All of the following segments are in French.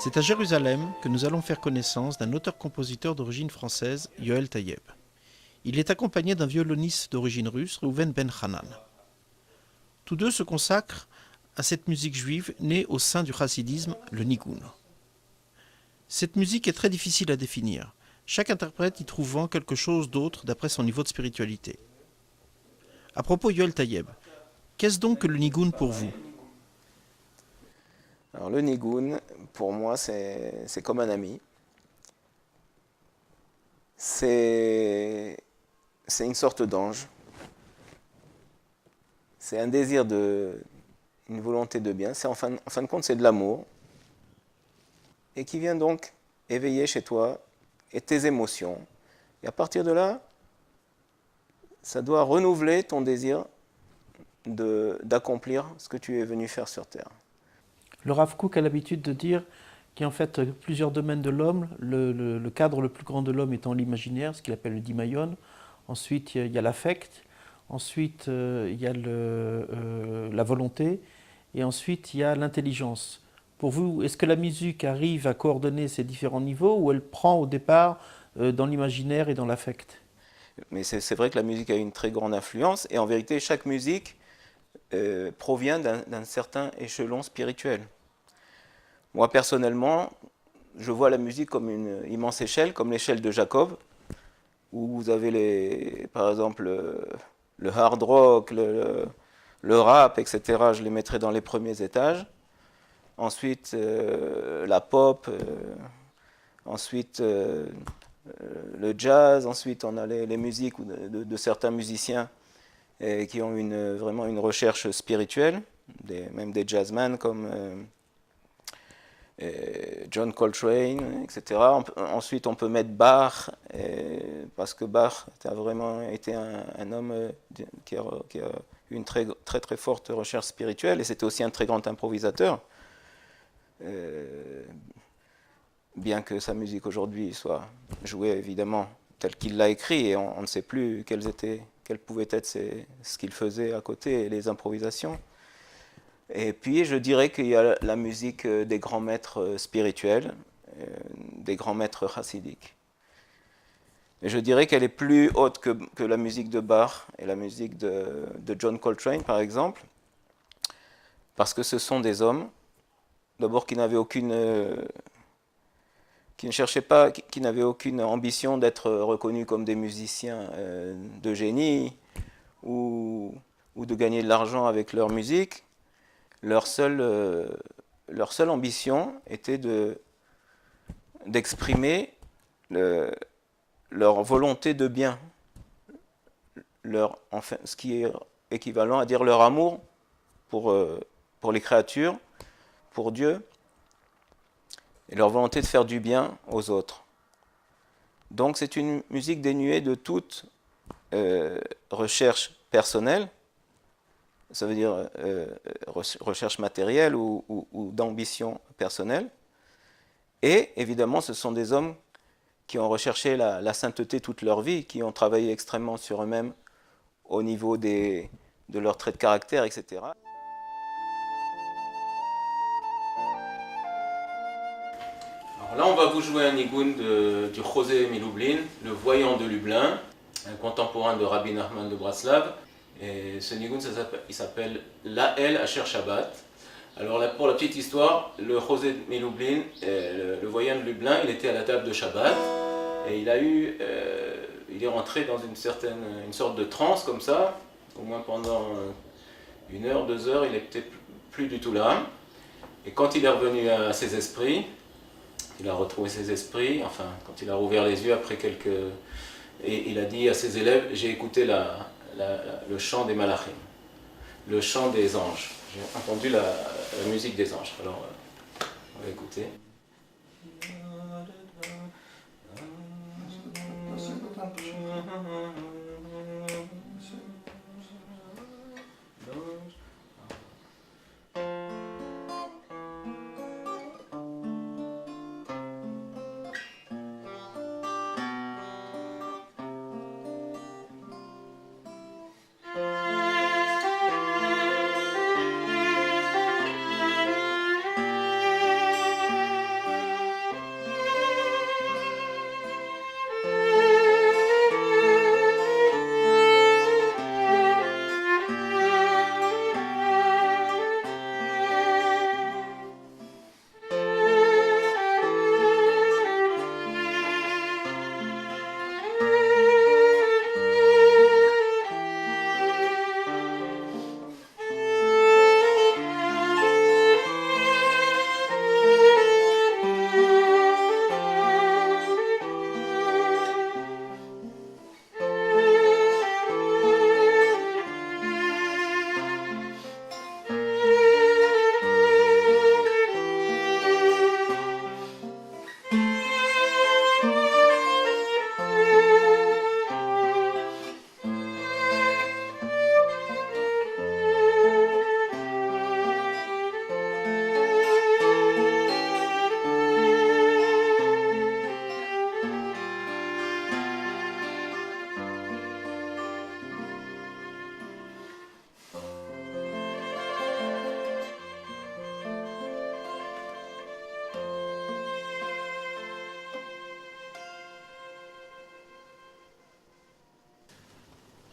C'est à Jérusalem que nous allons faire connaissance d'un auteur-compositeur d'origine française, Yoel Tayeb. Il est accompagné d'un violoniste d'origine russe, Reuven Ben Hanan. Tous deux se consacrent à cette musique juive née au sein du chassidisme, le nigun. Cette musique est très difficile à définir. Chaque interprète y trouvant quelque chose d'autre d'après son niveau de spiritualité. À propos Yoel Tayeb, qu'est-ce donc que le nigun pour vous? Alors le nigun, pour moi, c'est comme un ami. C'est une sorte d'ange. C'est un désir une volonté de bien. En fin de compte, c'est de l'amour. Et qui vient donc éveiller chez toi et tes émotions. Et à partir de là, ça doit renouveler ton désir d'accomplir ce que tu es venu faire sur Terre. Le Rav Kook a l'habitude de dire qu'il y a en fait plusieurs domaines de l'homme. Le cadre le plus grand de l'homme étant l'imaginaire, ce qu'il appelle le dimayon. Ensuite, il y a l'affect. Ensuite, il y a la volonté. Et ensuite, il y a l'intelligence. Pour vous, est-ce que la musique arrive à coordonner ces différents niveaux ou elle prend au départ dans l'imaginaire et dans l'affect? Mais c'est vrai que la musique a une très grande influence. Et en vérité, chaque musique provient d'un certain échelon spirituel. Moi, personnellement, je vois la musique comme une immense échelle, comme l'échelle de Jacob, où vous avez, par exemple, le hard rock, le rap, etc. Je les mettrais dans les premiers étages. Ensuite, la pop, ensuite le jazz, ensuite on a les musiques de certains musiciens qui ont vraiment une recherche spirituelle, même des jazzmen comme John Coltrane, etc. Ensuite, on peut mettre Bach, parce que Bach a vraiment été un homme qui a eu une très, très, très forte recherche spirituelle, et c'était aussi un très grand improvisateur. Bien que sa musique aujourd'hui soit jouée évidemment telle qu'il l'a écrit, et on ne sait plus quelles pouvaient être ce qu'il faisait à côté, et les improvisations. Et puis je dirais qu'il y a la musique des grands maîtres spirituels, des grands maîtres chassidiques. Et je dirais qu'elle est plus haute que la musique de Bach et la musique de John Coltrane, par exemple, parce que ce sont des hommes, d'abord qui n'avaient qui ne cherchaient pas, qui n'avaient aucune ambition d'être reconnus comme des musiciens de génie ou de gagner de l'argent avec leur musique. Leur seule ambition était d'exprimer leur volonté de bien, enfin, ce qui est équivalent à dire leur amour pour les créatures, pour Dieu, et leur volonté de faire du bien aux autres. Donc c'est une musique dénuée de toute recherche personnelle, ça veut dire recherche matérielle ou d'ambition personnelle. Et évidemment, ce sont des hommes qui ont recherché la sainteté toute leur vie, qui ont travaillé extrêmement sur eux-mêmes au niveau de leurs traits de caractère, etc. Alors là, on va vous jouer un nigun du José Milublin, le voyant de Lublin, un contemporain de Rabbi Nachman de Braslav. Et ce nigun, il s'appelle Lael Asher Shabbat. Alors là, pour la petite histoire, le José Milublin, le voyant de Lublin, il était à la table de Shabbat et il est rentré dans une sorte de transe comme ça, au moins pendant 1 heure, 2 heures, il n'était plus du tout là. Et quand il est revenu à ses esprits, il a retrouvé ses esprits, enfin, quand il a rouvert les yeux après Et il a dit à ses élèves, j'ai écouté le chant des malachim, le chant des anges. J'ai entendu la musique des anges. Alors, on va écouter.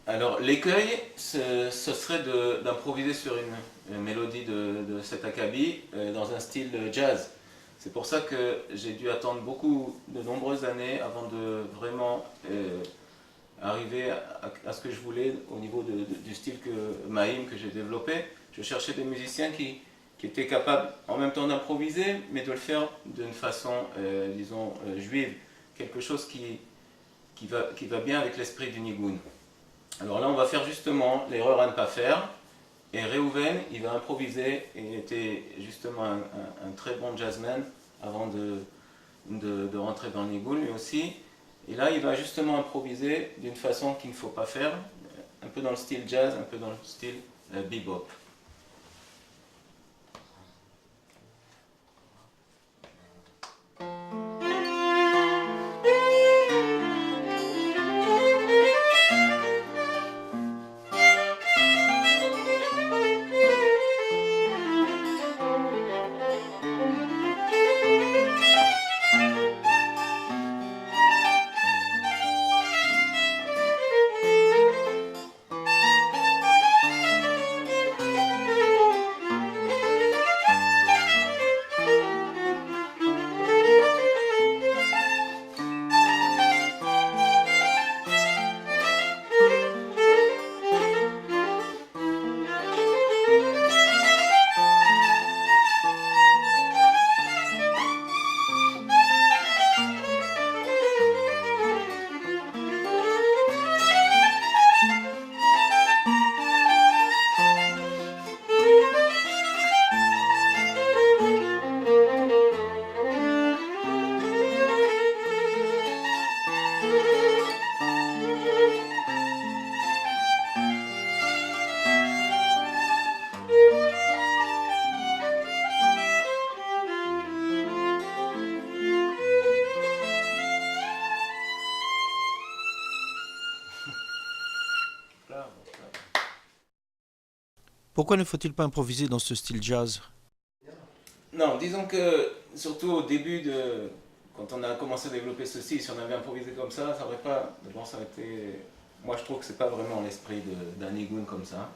Alors l'écueil, ce serait d'improviser sur une mélodie de cet acabit dans un style jazz. C'est pour ça que j'ai dû attendre de nombreuses années avant de vraiment arriver à ce que je voulais au niveau du style Maïm que j'ai développé. Je cherchais des musiciens qui étaient capables en même temps d'improviser, mais de le faire d'une façon, disons, juive. Quelque chose qui va bien avec l'esprit du nigun. Alors là, on va faire justement l'erreur à ne pas faire. Et Reuven, il va improviser. Il était justement un très bon jazzman avant de rentrer dans le nigun, lui aussi. Et là, il va justement improviser d'une façon qu'il ne faut pas faire, un peu dans le style jazz, un peu dans le style bebop. Pourquoi ne faut-il pas improviser dans ce style jazz? Non, disons que surtout au début quand on a commencé à développer ce style, si on avait improvisé comme ça aurait pas. D'abord, ça aurait été. Moi, je trouve que c'est pas vraiment l'esprit d'un nigun comme ça.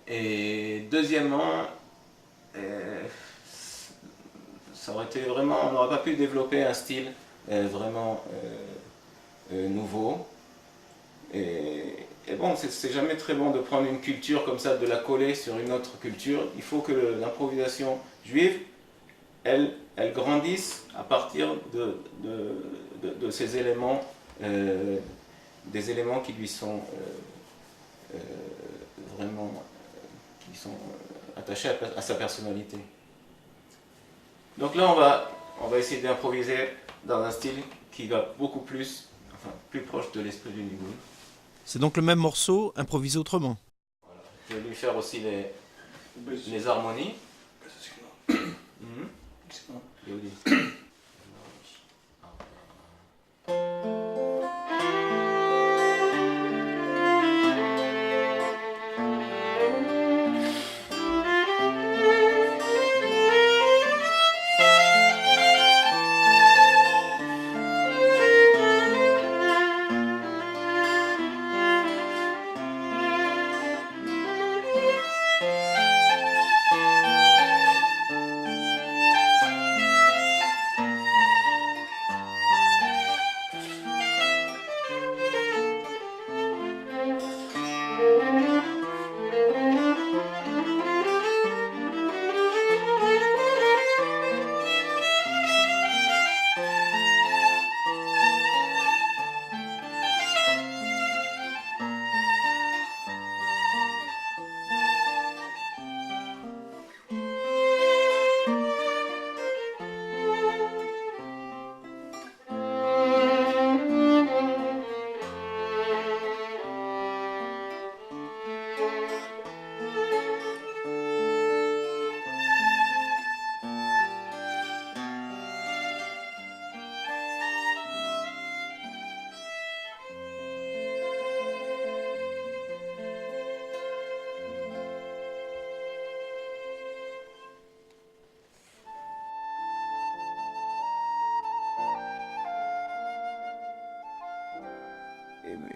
Et deuxièmement, ça aurait été vraiment. On n'aurait pas pu développer un style vraiment nouveau. Et bon, c'est jamais très bon de prendre une culture comme ça, de la coller sur une autre culture. Il faut que l'improvisation juive, elle grandisse à partir de ces éléments, des éléments qui lui sont vraiment qui sont attachés à sa personnalité. Donc là, on va essayer d'improviser dans un style qui va beaucoup plus, enfin, plus proche de l'esprit du nigun. C'est donc le même morceau, improvisé autrement. Voilà. Je vais lui faire aussi les harmonies.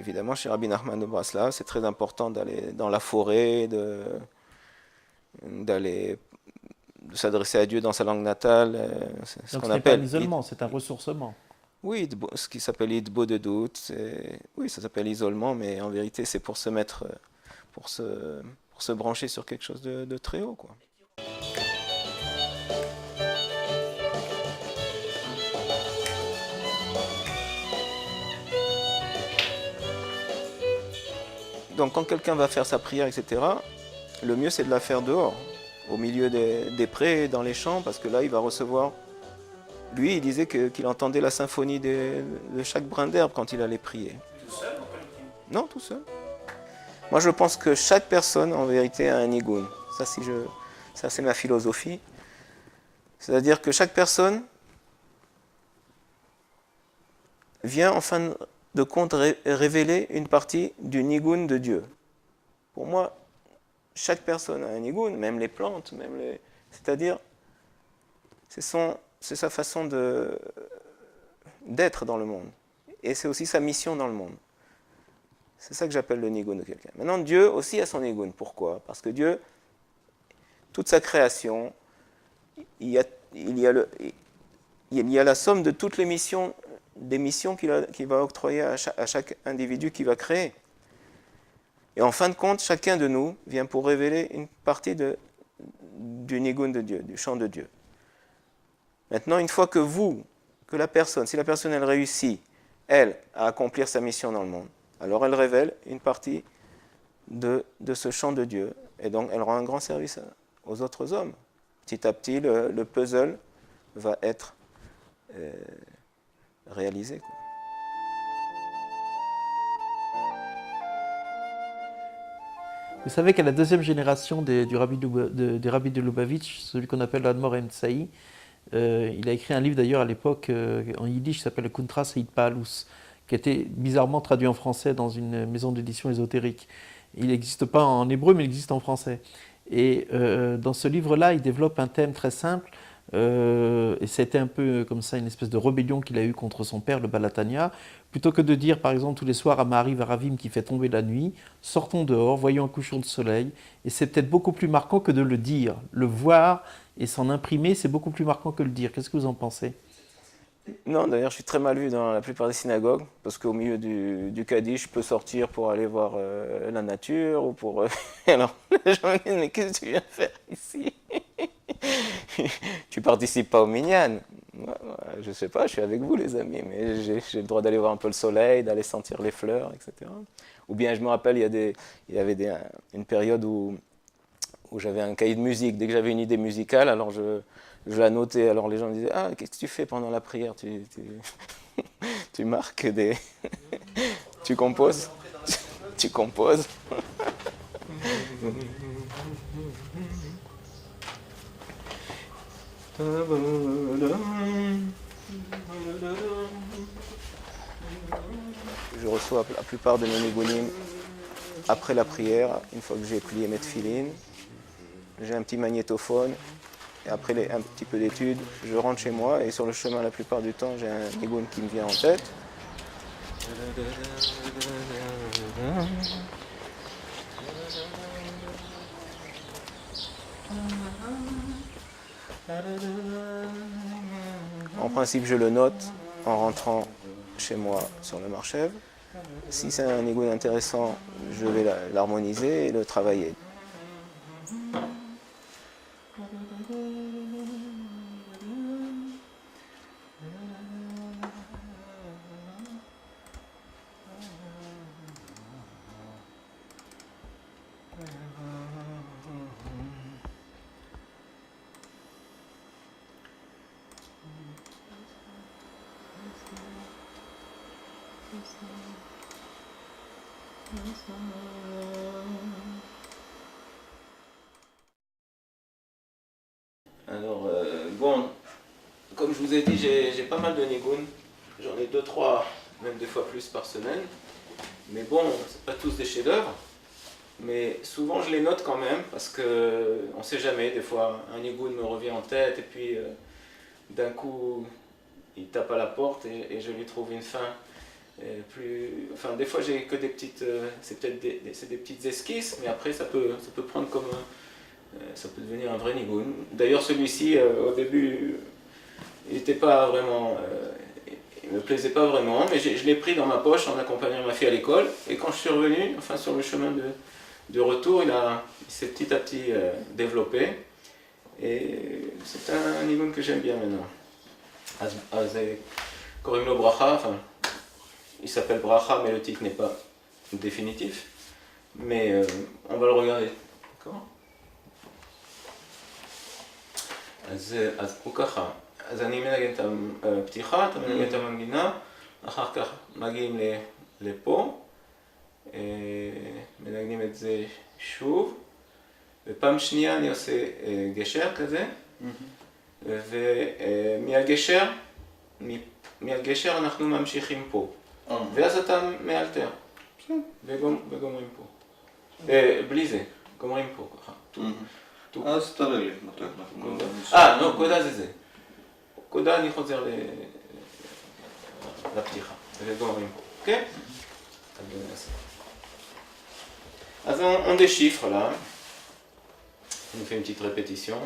évidemment, chez Rabbi Nachman de Braslav, c'est très important d'aller dans la forêt, de s'adresser à Dieu dans sa langue natale. C'est ce Donc qu'on ce n'est pas un appelle. isolement, c'est un ressourcement. Oui, ce qui s'appelle Idbo de doute. Oui, ça s'appelle isolement, mais en vérité, c'est pour se mettre, pour se brancher sur quelque chose de très haut, quoi. Donc quand quelqu'un va faire sa prière, etc., le mieux c'est de la faire dehors, au milieu des prés, dans les champs, parce que là il va recevoir... Lui, il disait qu'il entendait la symphonie de chaque brin d'herbe quand il allait prier. Tout seul ou collectif? Non, tout seul. Moi je pense que chaque personne en vérité a un nigun. Ça c'est ma philosophie. C'est-à-dire que chaque personne vient en fin de compte révéler une partie du nigun de Dieu. Pour moi, chaque personne a un nigun, même les plantes, c'est-à-dire, c'est sa façon d'être dans le monde. Et c'est aussi sa mission dans le monde. C'est ça que j'appelle le nigun de quelqu'un. Maintenant, Dieu aussi a son nigun. Pourquoi? Parce que Dieu, toute sa création, il y a la somme de toutes les missions, des missions qu'il va octroyer à chaque individu qu'il va créer. Et en fin de compte, chacun de nous vient pour révéler une partie du nigun de Dieu, du chant de Dieu. Maintenant, une fois que la personne, si la personne elle réussit, elle, à accomplir sa mission dans le monde, alors elle révèle une partie de ce chant de Dieu. Et donc, elle rend un grand service aux autres hommes. Petit à petit, le puzzle va être réalisé, quoi. Vous savez qu'à la deuxième génération des rabbis de Lubavitch, celui qu'on appelle l'Admor Emtsaï, il a écrit un livre d'ailleurs à l'époque en yiddish qui s'appelle le Kuntras Eit Paalus, qui a été bizarrement traduit en français dans une maison d'édition ésotérique. Il n'existe pas en hébreu, mais il existe en français. Et dans ce livre-là, il développe un thème très simple. Et c'était un peu comme ça une espèce de rébellion qu'il a eue contre son père, le Balatania. Plutôt que de dire, par exemple, tous les soirs à Maariv Aravim qui fait tomber la nuit, sortons dehors, voyons un couchant de soleil. Et c'est peut-être beaucoup plus marquant que de le dire. Le voir et s'en imprimer, c'est beaucoup plus marquant que le dire. Qu'est-ce que vous en pensez? Non, d'ailleurs, je suis très mal vu dans la plupart des synagogues, parce qu'au milieu du Kaddish, je peux sortir pour aller voir la nature, ou pour... Alors, les gens me disent, mais qu'est-ce que tu viens faire ici? Tu participes pas au minyan? Je sais pas, je suis avec vous, les amis, mais j'ai le droit d'aller voir un peu le soleil, d'aller sentir les fleurs, etc. Ou bien, je me rappelle, il y avait une période où j'avais un cahier de musique. Dès que j'avais une idée musicale, alors je la notais. Alors les gens me disaient, ah, qu'est-ce que tu fais pendant la prière? Tu marques des... tu composes? Tu composes? Je reçois la plupart de mes nigunim après la prière, une fois que j'ai plié mes tefilines. J'ai un petit magnétophone, et après un petit peu d'études, je rentre chez moi, et sur le chemin, la plupart du temps, j'ai un nigun qui me vient en tête. En principe, je le note en rentrant chez moi sur le marchev. Si c'est un nigun intéressant, je vais l'harmoniser et le travailler. Alors, bon, comme je vous ai dit, j'ai pas mal de nigun. J'en ai 2-3, même des fois plus par semaine. Mais bon, c'est pas tous des chefs-d'œuvre. Mais souvent, je les note quand même, parce que on sait jamais. Des fois, un nigun me revient en tête, et puis d'un coup, il tape à la porte, et je lui trouve une fin Enfin, des fois j'ai que des petites, c'est peut-être c'est des petites esquisses, mais après ça peut prendre comme, ça peut devenir un vrai nigun. D'ailleurs celui-ci, au début, il n'était pas vraiment, il me plaisait pas vraiment, mais je l'ai pris dans ma poche en accompagnant ma fille à l'école, et quand je suis revenu, enfin sur le chemin de retour, il s'est petit à petit développé, et c'est un nigun que j'aime bien maintenant. Korimlo Bracha, enfin, il s'appelle Bracha, mais le titre n'est pas définitif. Mais on va le regarder. D'accord? אז הוא ככה, אז אני מנגן את הפתיחה, אתה מנגן את המנגינה, אחר כך מגיעים לפה, מנגנים את זה שוב, ופעם שנייה אני עושה גשר כזה, ומהגשר אנחנו ממשיכים פה. ואז אתה מאלתר, וגומרים פה. בלי זה, גומרים פה ככה. אז תראה לי מתי אנחנו... לא, קודה זה זה. קודה אני חוזר לפתיחה, וגומרים פה, אוקיי? אז on déchiffre là. On fait une petite répétition.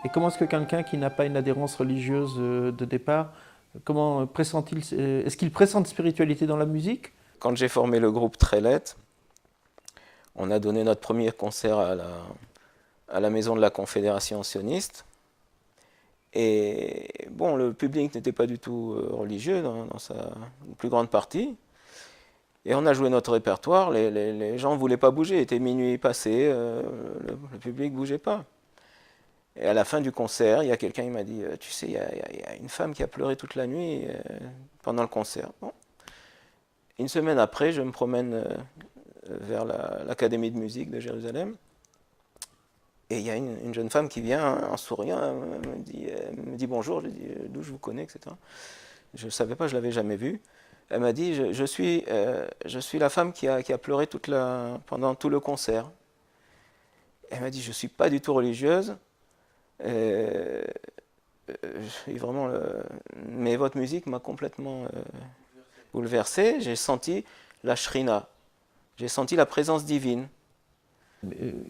Et comment est-ce que quelqu'un qui n'a pas une adhérence religieuse de départ, comment pressent-il, est-ce qu'il pressent de spiritualité dans la musique? Quand j'ai formé le groupe Trelet, on a donné notre premier concert à la maison de la Confédération sioniste. Et bon, le public n'était pas du tout religieux dans sa plus grande partie. Et on a joué notre répertoire, les gens ne voulaient pas bouger, il était minuit passé, le public ne bougeait pas. Et à la fin du concert, il y a quelqu'un qui m'a dit « Tu sais, il y a une femme qui a pleuré toute la nuit pendant le concert. » Bon. Une semaine après, je me promène vers l'Académie de musique de Jérusalem. Et il y a une jeune femme qui vient en souriant, elle me dit bonjour, je lui dis d'où je vous connais, etc. Je ne savais pas, je ne l'avais jamais vue. Elle m'a dit je suis la femme qui a pleuré pendant tout le concert. Elle m'a dit je ne suis pas du tout religieuse, vraiment, mais votre musique m'a complètement bouleversé. J'ai senti la shrina, j'ai senti la présence divine.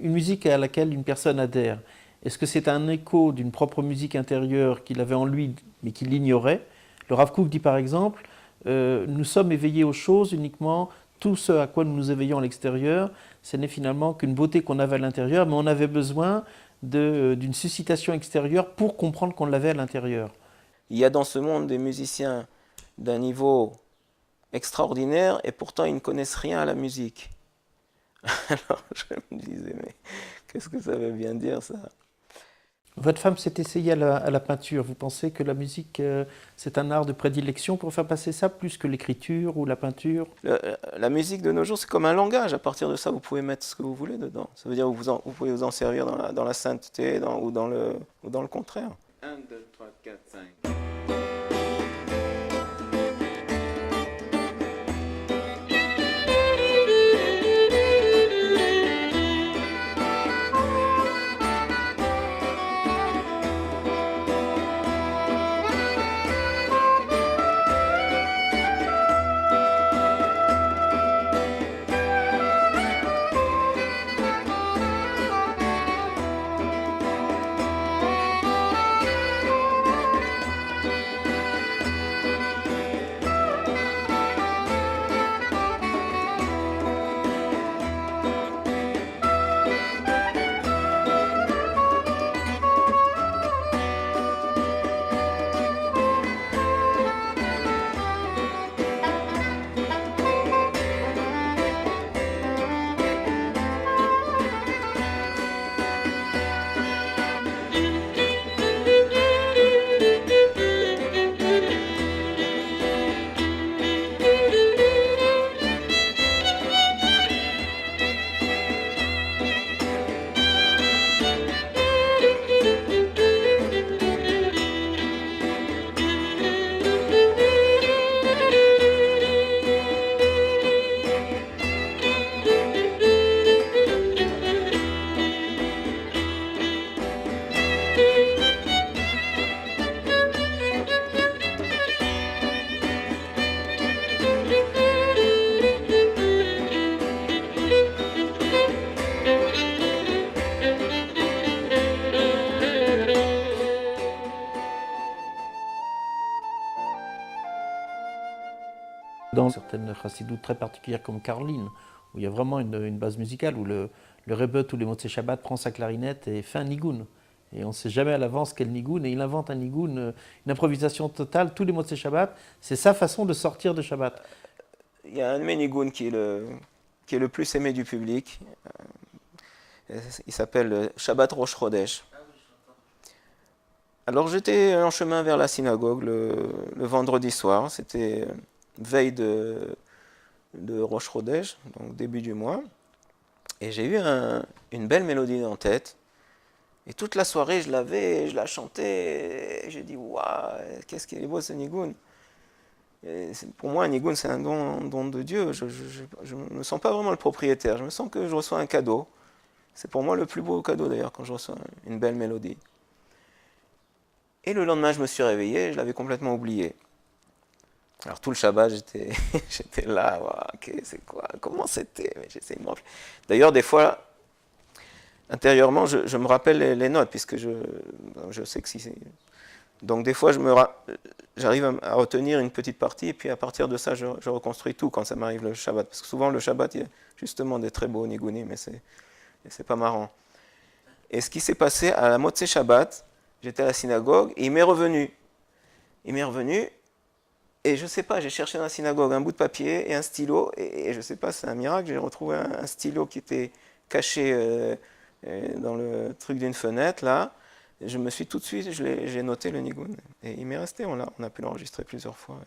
Une musique à laquelle une personne adhère, est-ce que c'est un écho d'une propre musique intérieure qu'il avait en lui mais qu'il ignorait? Le Rav Kook dit par exemple, nous sommes éveillés aux choses uniquement, tout ce à quoi nous nous éveillons à l'extérieur, ce n'est finalement qu'une beauté qu'on avait à l'intérieur, mais on avait besoin d'une suscitation extérieure pour comprendre qu'on l'avait à l'intérieur. Il y a dans ce monde des musiciens d'un niveau extraordinaire et pourtant ils ne connaissent rien à la musique. Alors je me disais, mais qu'est-ce que ça veut bien dire ça? Votre femme s'est essayée à la peinture. Vous pensez que la musique, c'est un art de prédilection pour faire passer ça, plus que l'écriture ou la peinture? La musique de nos jours, c'est comme un langage. À partir de ça, vous pouvez mettre ce que vous voulez dedans. Ça veut dire que vous pouvez vous en servir dans la sainteté ou dans le contraire. 1, 2, 3, 4, 5... Dans certaines chassidoutes très particulières comme Caroline, où il y a vraiment une base musicale, où le Rebbe tous les Motzei Shabbat prend sa clarinette et fait un nigoun. Et on ne sait jamais à l'avance quel nigoun, et il invente un nigoun, une improvisation totale, tous les Motzei Shabbat. C'est sa façon de sortir de Shabbat. Il y a un de mes nigouns qui est le plus aimé du public. Il s'appelle Shabbat Rosh Chodesh. Alors j'étais en chemin vers la synagogue le vendredi soir, c'était veille de Rosh Chodesh, donc début du mois, et j'ai eu une belle mélodie en tête, et toute la soirée je la chantais, et j'ai dit waouh, qu'est-ce qu'il est beau ce nigoun. Pour moi un nigoun c'est un don de Dieu, je ne me sens pas vraiment le propriétaire, je me sens que je reçois un cadeau. C'est pour moi le plus beau cadeau d'ailleurs quand je reçois une belle mélodie. Et le lendemain, je me suis réveillé, je l'avais complètement oublié. Alors tout le Shabbat, j'étais là, wow, okay, c'est quoi, comment c'était? J'essayais de me rappeler. D'ailleurs, des fois, intérieurement, je me rappelle les notes, puisque je sais que si c'est... Donc des fois, j'arrive à retenir une petite partie, et puis à partir de ça, je reconstruis tout quand ça m'arrive le Shabbat. Parce que souvent, le Shabbat, il y a justement des très beaux nigunim, mais c'est pas marrant. Et ce qui s'est passé à la Motzei Shabbat, j'étais à la synagogue, et il m'est revenu. Et je sais pas, j'ai cherché dans la synagogue un bout de papier et un stylo, et je sais pas, c'est un miracle, j'ai retrouvé un stylo qui était caché dans le truc d'une fenêtre, là. Je me suis tout de suite, j'ai noté le nigun. Et il m'est resté, on a pu l'enregistrer plusieurs fois.